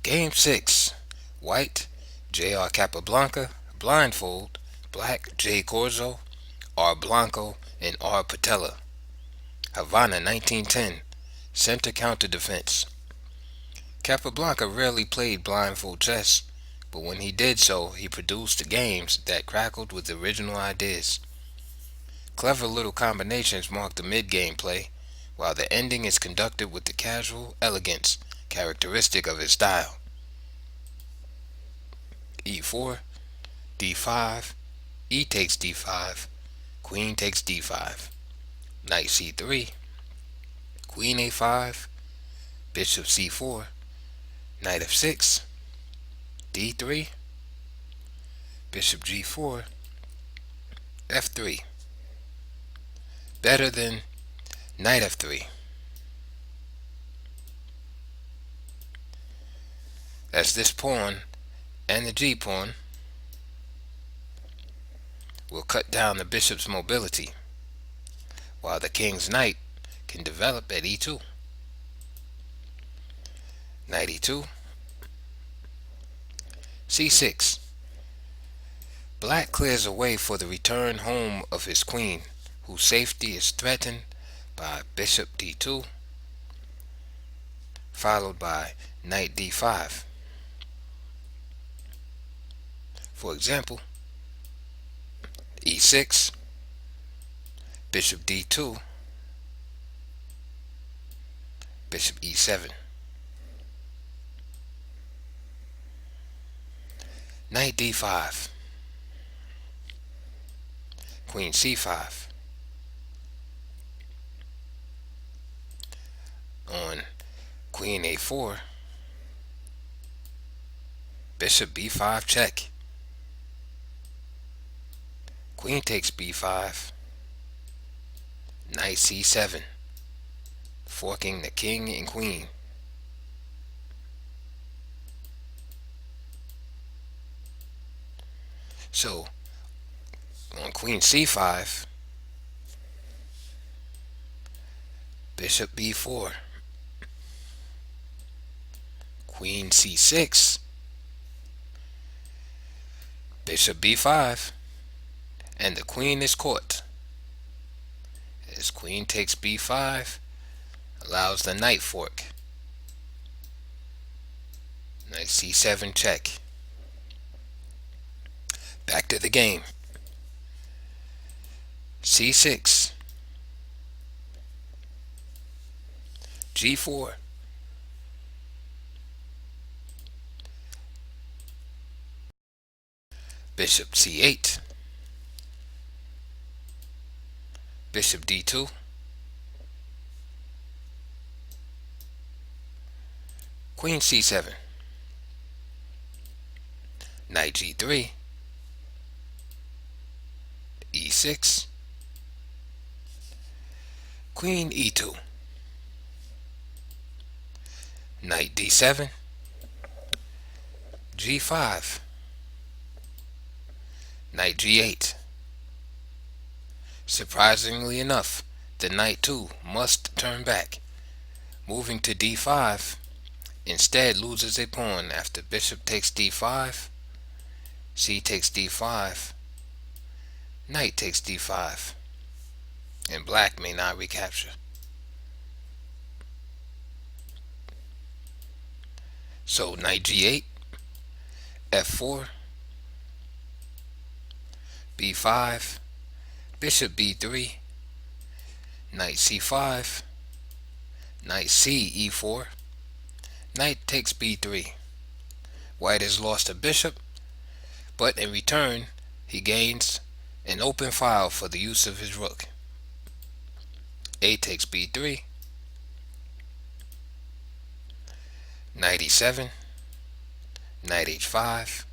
Game 6. White, J.R. Capablanca, Blindfold, Black, J.Corzo, R.Blanco, and R.Portela. Havana, 1910. Center counter defense. Capablanca rarely played blindfold chess, but when he did so, he produced games that crackled with original ideas. Clever little combinations mark the mid-game play, while the ending is conducted with the casual elegance characteristic of his style. E4, D5, E takes D5, Queen takes D5, Knight C3, Queen A5, Bishop C4, Knight F6, D3, Bishop G4, F3. Better than Knight F3. As this pawn and the G pawn will cut down the bishop's mobility, while the king's knight can develop at E2. Knight E2, C6. Black clears a way for the return home of his queen, whose safety is threatened by Bishop D2, followed by Knight D5. For example, E6, Bishop D2, Bishop E7. Knight D5, Queen C5. On Queen A4, Bishop B5 check. Queen takes B5, Knight C7, forking the king and queen. So, on Queen C5, Bishop B4, Queen C6, Bishop B5, and the queen is caught. As Queen takes B5, allows the knight fork. Knight C7 check. Back to the game. C6, G4, Bishop C8, Bishop D2, Queen C7, Knight G3, E6, Queen E2, Knight D7, G5, Knight G8. Surprisingly enough, the knight too must turn back. Moving to D5 instead loses a pawn after bishop takes D5, C takes D5, knight takes D5, and black may not recapture. So knight G8, F4, B5, Bishop B3, Knight C5, Knight C E4, Knight takes B3. White has lost a bishop, but in return he gains an open file for the use of his rook. A takes B3, Knight E7, Knight H5,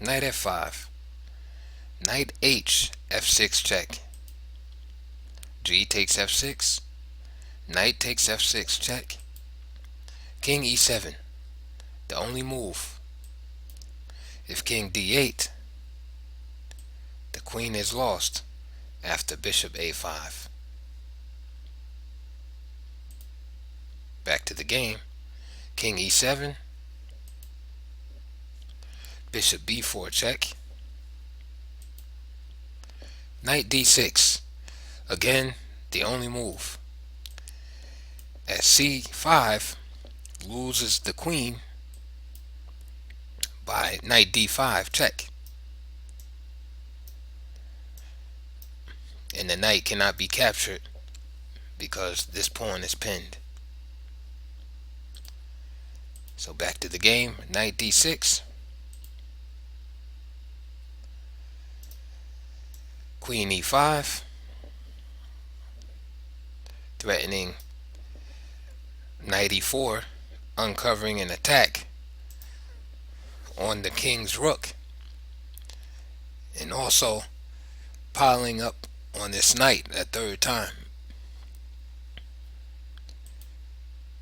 Knight F5, Knight H, F6 check. G takes F6, Knight takes F6 check. King E7, the only move. If King D8, the queen is lost after Bishop A5. Back to the game. King e7, bishop b4 check, knight d6. Again, the only move. At c5 loses the queen by knight d5 check, and the knight cannot be captured because this pawn is pinned. So back to the game. Knight d6, queen e5, threatening knight e4, uncovering an attack on the king's rook, and also piling up on this knight a third time.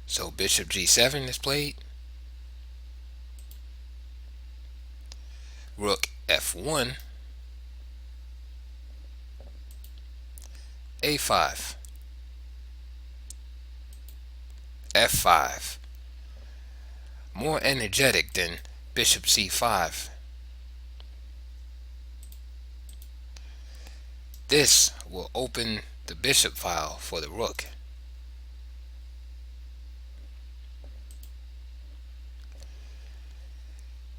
So bishop g7 is played, rook f1, a5, f5, more energetic than bishop c5. This will open the bishop file for the rook.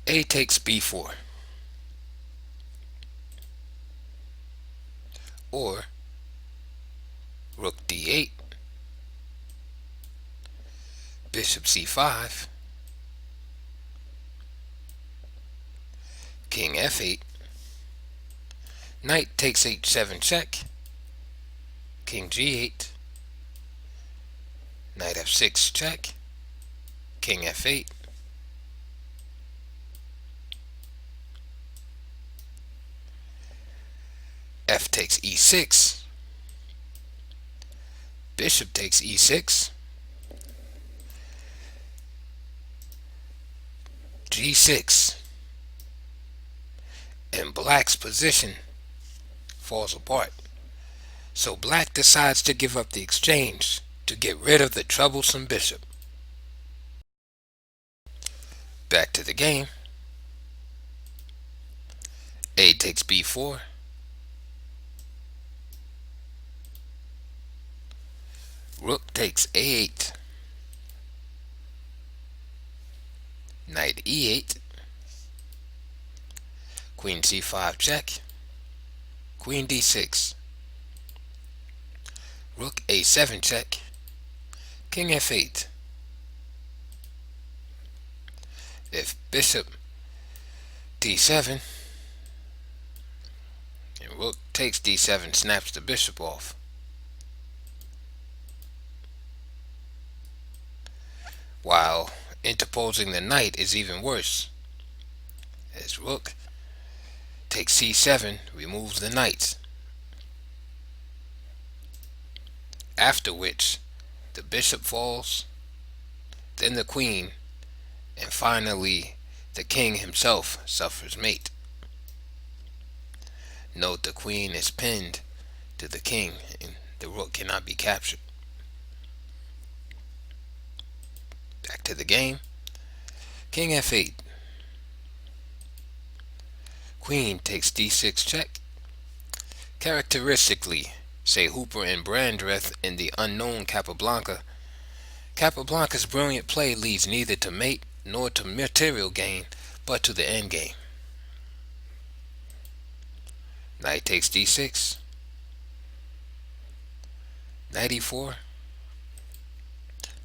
A takes b4, or rook d8, bishop c5, king f8, knight takes h7 check, king g8, knight f6 check, king f8, f takes e6, bishop takes e6, g6, and black's position falls apart. So black decides to give up the exchange to get rid of the troublesome bishop. Back to the game. A takes b4, rook takes a8, knight e8, queen c5 check, queen d6, rook a7 check, king f8. If bishop d7 and rook takes d7, snaps the bishop off. While interposing the knight is even worse, as rook takes c7, removes the knight, after which the bishop falls, then the queen, and finally the king himself suffers mate. Note the queen is pinned to the king and the rook cannot be captured. Back to the game. King f8, queen takes d6 check. Characteristically, say Hooper and Brandreth in the unknown Capablanca, Capablanca's brilliant play leads neither to mate nor to material gain, but to the endgame. Knight takes d6, knight e4,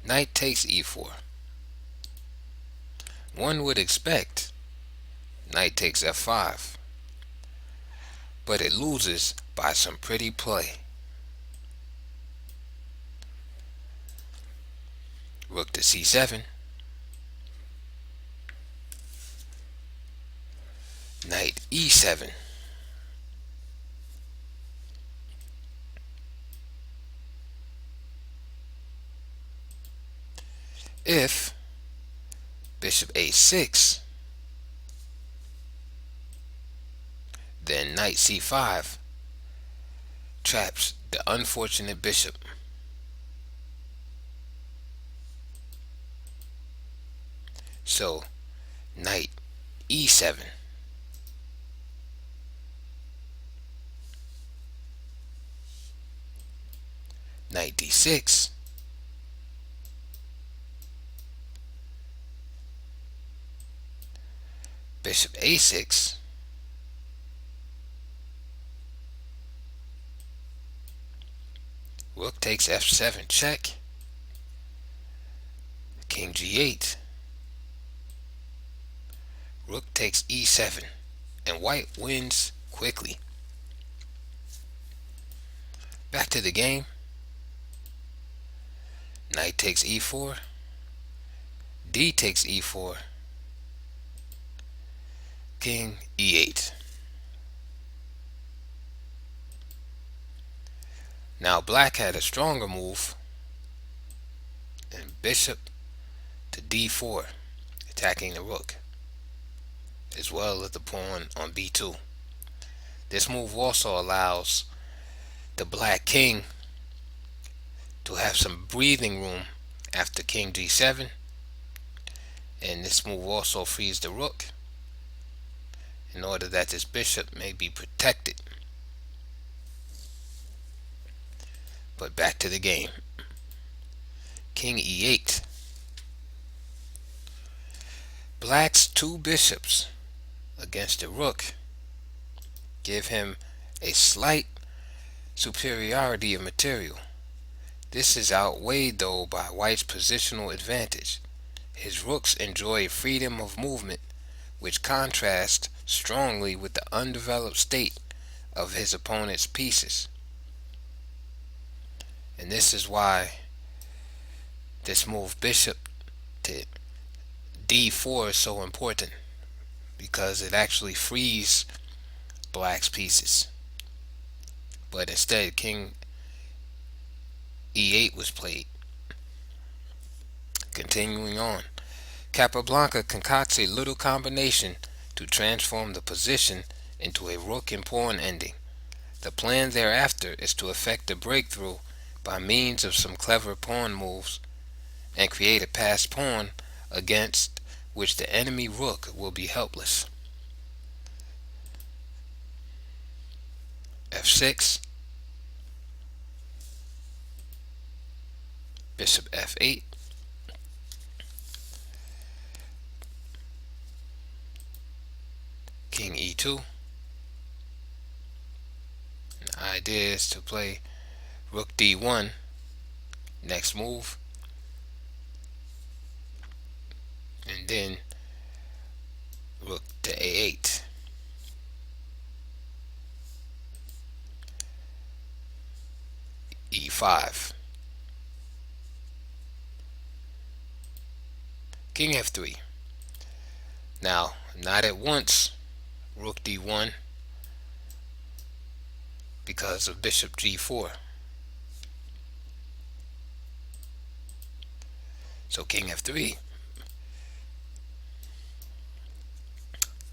knight takes e4. One would expect knight takes f5, but it loses by some pretty play. Rook to c7, knight e7, if bishop a6, then knight c5 traps the unfortunate bishop. So knight e7, knight d6, bishop a6, rook takes f7 check, king g8, rook takes e7, and white wins quickly. Back to the game. Knight takes e4, d takes e4, king e8. Now black had a stronger move, and bishop to d4, attacking the rook, as well as the pawn on b2. This move also allows the black king to have some breathing room after king g7, and this move also frees the rook in order that this bishop may be protected. But back to the game. King e8. Black's two bishops against the rook give him a slight superiority of material. This is outweighed though by white's positional advantage. His rooks enjoy freedom of movement, which contrasts strongly with the undeveloped state of his opponent's pieces. And this is why this move bishop to d4 is so important, because it actually frees black's pieces. But instead king e8 was played. Continuing on, Capablanca concocts a little combination to transform the position into a rook and pawn ending. The plan thereafter is to effect a breakthrough by means of some clever pawn moves and create a passed pawn against which the enemy rook will be helpless. f6, bishop f8, king e2. The idea is to play rook d1, next move, and then rook to a8. e5, king f3. Now, not at once rook d1 because of bishop g4. So king f3,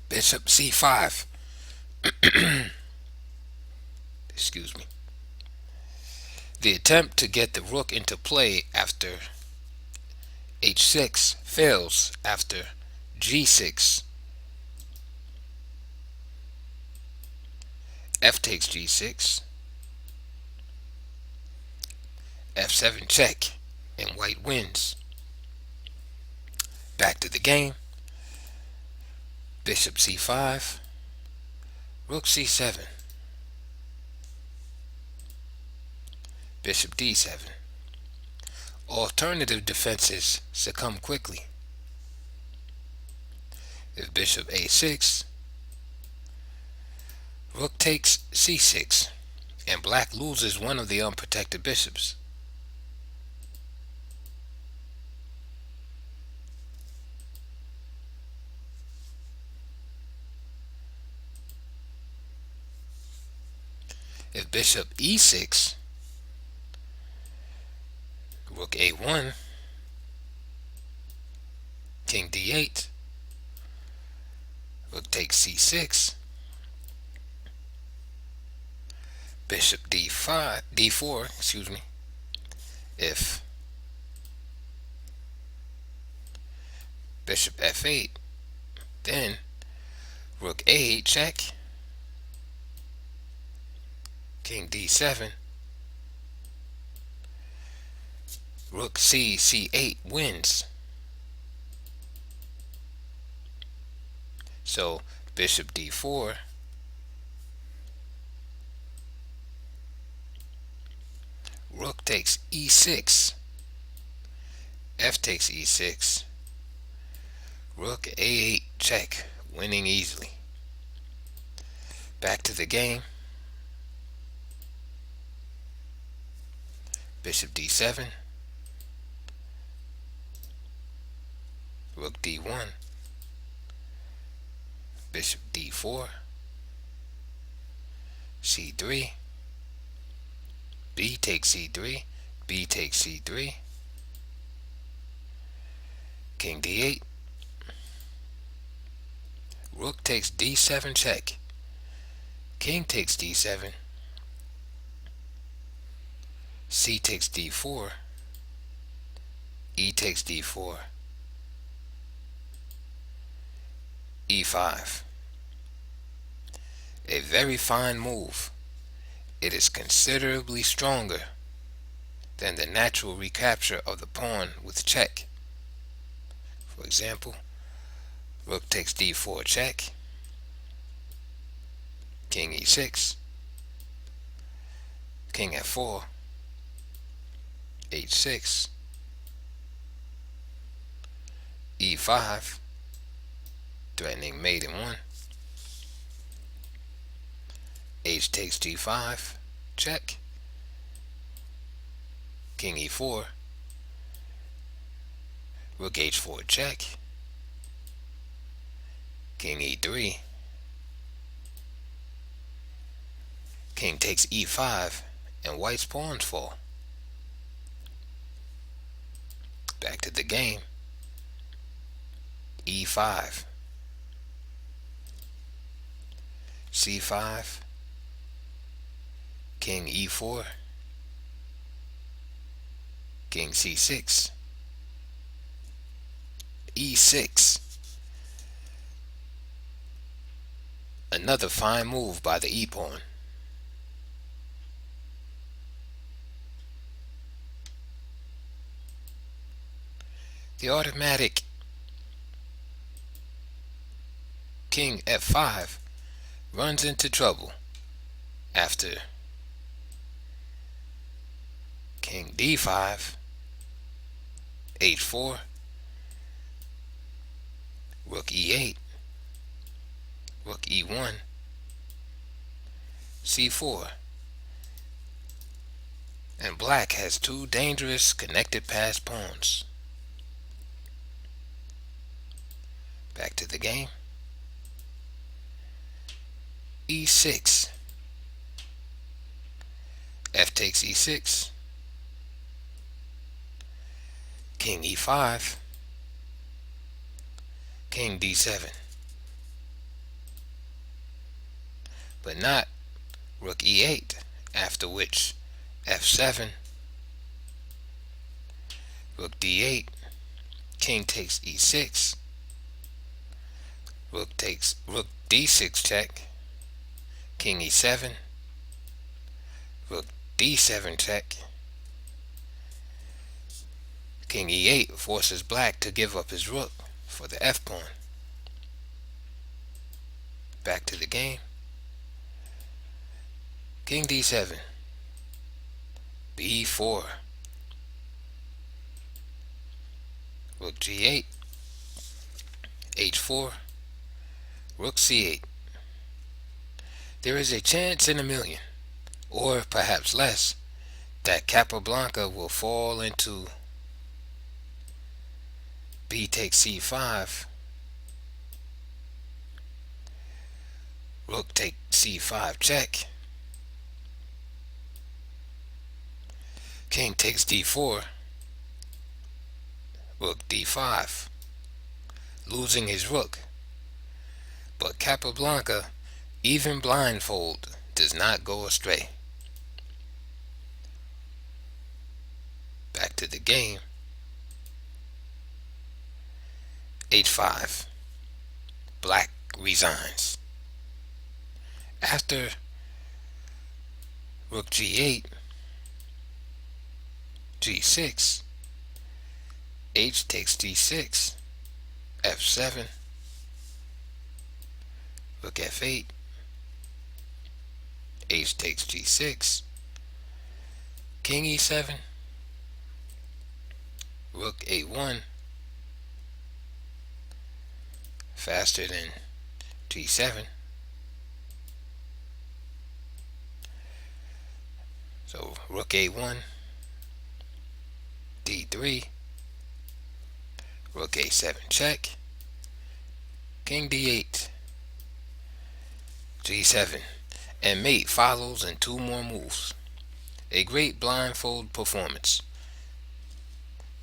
bishop c5. Excuse me. The attempt to get the rook into play after h6 fails after g6. F takes g6, f7 check, and white wins. Back to the game. Bishop c5, rook c7, bishop d7. Alternative defenses succumb quickly. If bishop a6, rook takes c6, and black loses one of the unprotected bishops. If bishop e6, rook a1, king d8, rook takes c6, bishop d4, excuse me. If bishop f8, then rook a8 check, king d7, rook c8 wins. So bishop d4, rook takes e6, f takes e6, rook a8 check, winning easily. Back to the game. Bishop d7, rook d1, bishop d4, c3, b takes c3, b takes c3, king d8, rook takes d7 check, king takes d7, c takes d4, e takes d4, e5. A very fine move. It is considerably stronger than the natural recapture of the pawn with check. For example, rook takes d4 check, king e6, king f4, h6, e5, threatening mate in one, h takes g5, check, king e4, rook h4 check, king e3, king takes e5, and white's pawns fall. Back to the game. e5, c5, king e4, king c6, e6. Another fine move by the e-pawn. The automatic king f5 runs into trouble after king d5, h4, rook e8, rook e1, c4, and black has two dangerous connected pass pawns. Back to the game. e6, f takes e6, king e5, king d7, but not rook e8, after which f7, rook d8, king takes e6, rook d6 check, king e7, rook d7 check, king e8 forces black to give up his rook for the f-pawn. Back to the game. King d7, b4, rook g8, h4, rook c8. There is a chance in a million, or perhaps less, that Capablanca will fall into b takes c5, rook takes c5 check, king takes d4, rook d5, losing his rook. But Capablanca, even blindfold, does not go astray. Back to the game. H5. Black resigns. After rook G8, G6, H takes G6, F7, rook F8, H takes G6, King E7, rook A1, faster than G7. So rook A1, D3, rook A7 check, King D8, G7, and mate follows in two more moves. A great blindfold performance.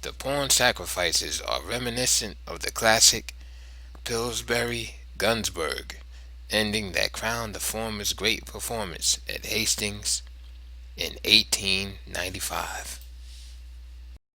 The pawn sacrifices are reminiscent of the classic Pillsbury-Gunsberg ending that crowned the former's great performance at Hastings in 1895.